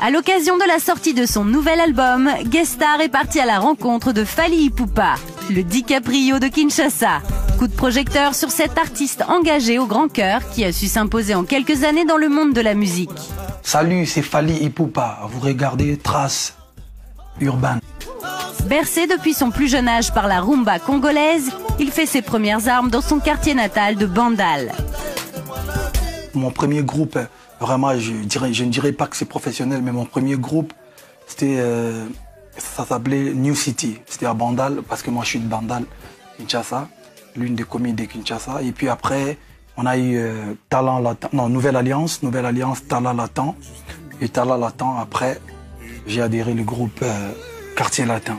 À l'occasion de la sortie de son nouvel album, Guestar est parti à la rencontre de Fally Ipupa, le DiCaprio de Kinshasa. Coup de projecteur sur cet artiste engagé au grand cœur qui a su s'imposer en quelques années dans le monde de la musique. Salut, c'est Fally Ipupa. Vous regardez Trace Urbaine. Bercé depuis son plus jeune âge par la rumba congolaise, il fait ses premières armes dans son quartier natal de Bandal. Mon premier groupe, vraiment, je ne dirais pas que c'est professionnel, mais mon premier groupe, c'était, ça s'appelait New City. C'était à Bandal, parce que moi je suis de Bandal, Kinshasa, l'une des communes de Kinshasa. Et puis après, on a eu Talent Latent, non, Nouvelle Alliance, Talent Latent. Et Talent Latent, après, j'ai adhéré au groupe Quartier Latin.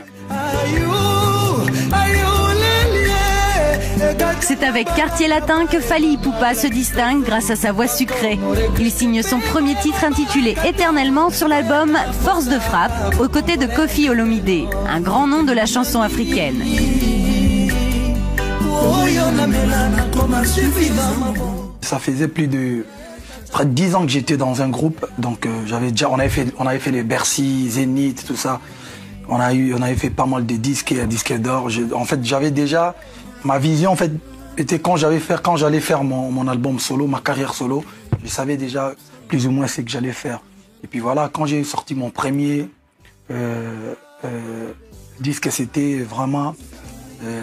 C'est avec Quartier Latin que Fally Ipupa se distingue grâce à sa voix sucrée. Il signe son premier titre intitulé Éternellement sur l'album Force de frappe, aux côtés de Koffi Olomide, un grand nom de la chanson africaine. Ça faisait plus de près de 10 ans que j'étais dans un groupe, donc on avait fait les Bercy, Zénith, tout ça. On avait fait pas mal de disques d'or. En fait, j'avais déjà ma vision. En fait, était quand j'allais faire mon album solo, ma carrière solo, je savais déjà plus ou moins ce que j'allais faire. Et puis voilà, quand j'ai sorti mon premier disque, c'était vraiment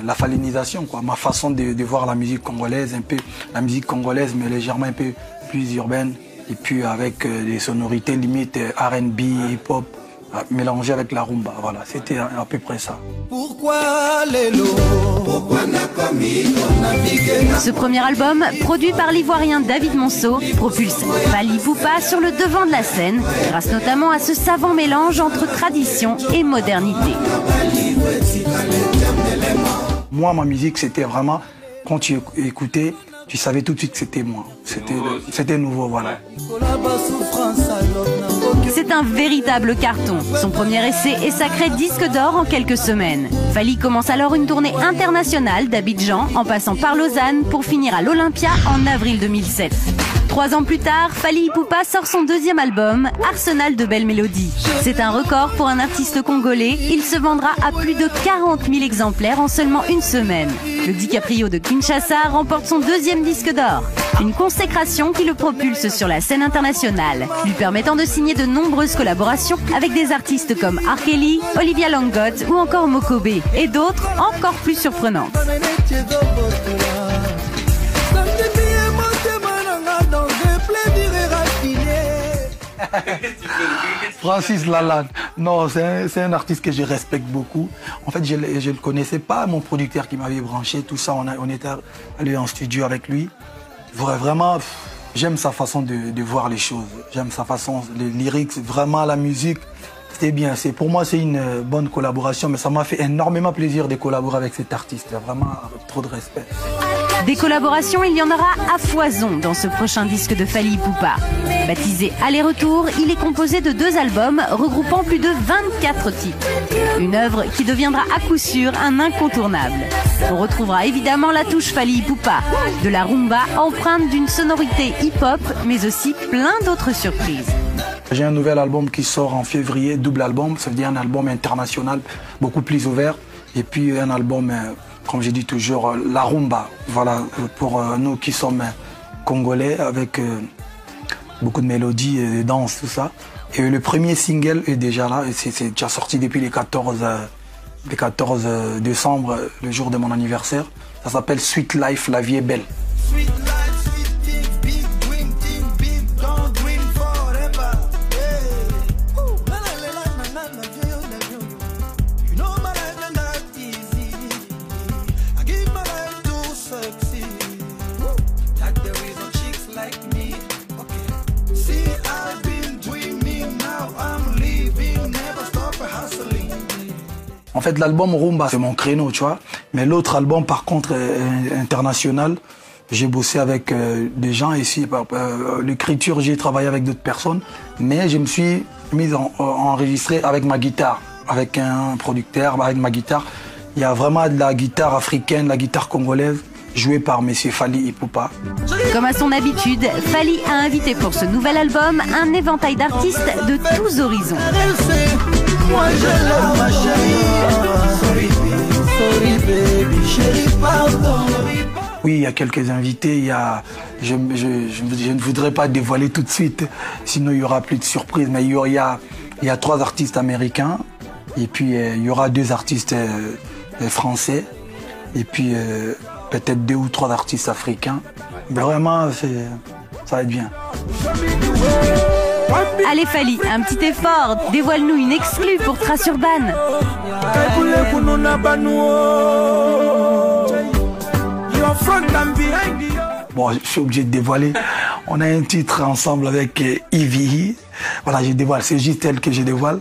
la fallinisation, quoi. Ma façon de voir la musique congolaise, un peu la musique congolaise, mais légèrement un peu plus urbaine. Et puis avec des sonorités limite R&B, hip-hop, mélangé avec la rumba, voilà, c'était à peu près ça. Ce premier album, produit par l'Ivoirien David Monceau, propulse Fally Ipupa sur le devant de la scène, grâce notamment à ce savant mélange entre tradition et modernité. Moi, ma musique, c'était vraiment, quand tu écoutais, tu savais tout de suite que c'était moi. C'était nouveau, voilà. C'est un véritable carton. Son premier essai est sacré disque d'or en quelques semaines. Fally commence alors une tournée internationale d'Abidjan en passant par Lausanne pour finir à l'Olympia en avril 2007. 3 ans plus tard, Fally Ipupa sort son deuxième album, Arsenal de belles mélodies. C'est un record pour un artiste congolais. Il se vendra à plus de 40 000 exemplaires en seulement une semaine. Le DiCaprio de Kinshasa remporte son deuxième disque d'or. Une consécration qui le propulse sur la scène internationale, lui permettant de signer de nombreuses collaborations avec des artistes comme R. Kelly, Olivia Longotte ou encore Mokobe, et d'autres encore plus surprenantes. Francis Lalanne, non, c'est un artiste que je respecte beaucoup. En fait, je ne le connaissais pas, mon producteur qui m'avait branché, tout ça, on était allé en studio avec lui. Vraiment, j'aime sa façon de voir les choses. J'aime sa façon, les lyrics, vraiment la musique. C'était bien. Pour moi, c'est une bonne collaboration, mais ça m'a fait énormément plaisir de collaborer avec cet artiste. Vraiment, trop de respect. Des collaborations, il y en aura à foison dans ce prochain disque de Fally Ipupa. Baptisé Aller-Retour, il est composé de 2 albums regroupant plus de 24 titres. Une œuvre qui deviendra à coup sûr un incontournable. On retrouvera évidemment la touche Fally Ipupa, de la rumba empreinte d'une sonorité hip-hop, mais aussi plein d'autres surprises. J'ai un nouvel album qui sort en février, double album, ça veut dire un album international beaucoup plus ouvert. Et puis un album, comme j'ai dit toujours, la rumba, voilà, pour nous qui sommes congolais, avec beaucoup de mélodies et de danse, tout ça. Et le premier single est déjà là, c'est déjà sorti depuis le 14 décembre, le jour de mon anniversaire. Ça s'appelle Sweet Life, la vie est belle. En fait, l'album Rumba, c'est mon créneau, tu vois. Mais l'autre album, par contre, international, j'ai bossé avec des gens ici. L'écriture, j'ai travaillé avec d'autres personnes. Mais je me suis mis à enregistrer avec ma guitare, avec un producteur, avec ma guitare. Il y a vraiment de la guitare africaine, la guitare congolaise. joué par Monsieur Fally Ipupa. Comme à son habitude, Fally a invité pour ce nouvel album un éventail d'artistes de tous horizons. Moi je l'aime ma chérie. Sorry baby, chérie pardon. Oui, il y a quelques invités. Je ne voudrais pas dévoiler tout de suite, sinon il y aura plus de surprises. Mais il y a 3 artistes américains, et puis il y aura 2 artistes français, et puis peut-être 2 ou 3 artistes africains. Vraiment, ça va être bien. Allez Fally, un petit effort, dévoile-nous une exclue pour Trace Urban. Bon, je suis obligé de dévoiler. On a un titre ensemble avec Ivy. Voilà, je dévoile, c'est juste elle que je dévoile.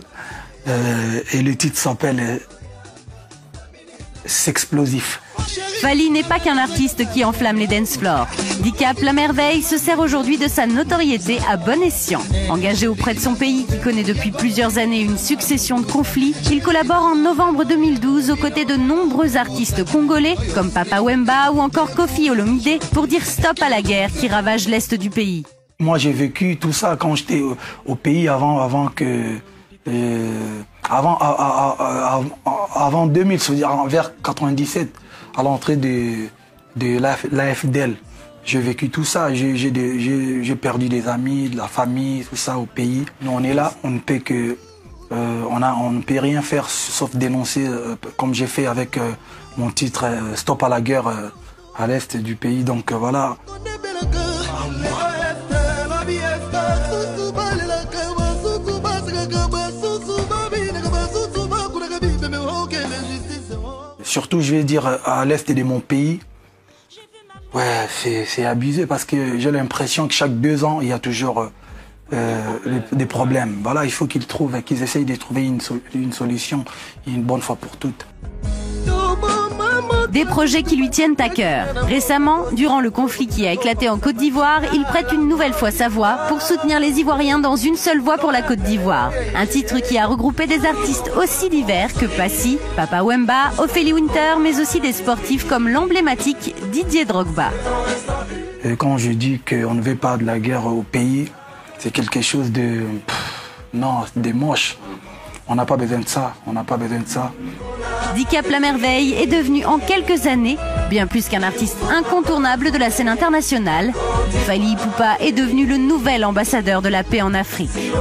Et le titre s'appelle S'explosif. Fally n'est pas qu'un artiste qui enflamme les dance floors. Dicap La Merveille se sert aujourd'hui de sa notoriété à bon escient. Engagé auprès de son pays qui connaît depuis plusieurs années une succession de conflits, il collabore en novembre 2012 aux côtés de nombreux artistes congolais comme Papa Wemba ou encore Koffi Olomide pour dire stop à la guerre qui ravage l'est du pays. Moi j'ai vécu tout ça quand j'étais au pays avant 2000, c'est-à-dire vers 97. À l'entrée de l'AFDL. J'ai vécu tout ça, j'ai perdu des amis, de la famille, tout ça au pays. Nous on est là, on ne peut rien faire sauf dénoncer, comme j'ai fait avec mon titre Stop à la guerre à l'est du pays. Donc voilà. Surtout, je vais dire, à l'est de mon pays, ouais, c'est abusé parce que j'ai l'impression que chaque 2 ans, il y a toujours des problèmes. Voilà, il faut qu'ils essayent de trouver une solution une bonne fois pour toutes. Des projets qui lui tiennent à cœur. Récemment, durant le conflit qui a éclaté en Côte d'Ivoire, il prête une nouvelle fois sa voix pour soutenir les Ivoiriens dans une seule voix pour la Côte d'Ivoire. Un titre qui a regroupé des artistes aussi divers que Passy, Papa Wemba, Ophélie Winter, mais aussi des sportifs comme l'emblématique Didier Drogba. Et quand je dis qu'on ne veut pas de la guerre au pays, c'est quelque chose de moche. On n'a pas besoin de ça, Dicap La Merveille est devenu en quelques années bien plus qu'un artiste incontournable de la scène internationale. Fally Ipupa est devenu le nouvel ambassadeur de la paix en Afrique.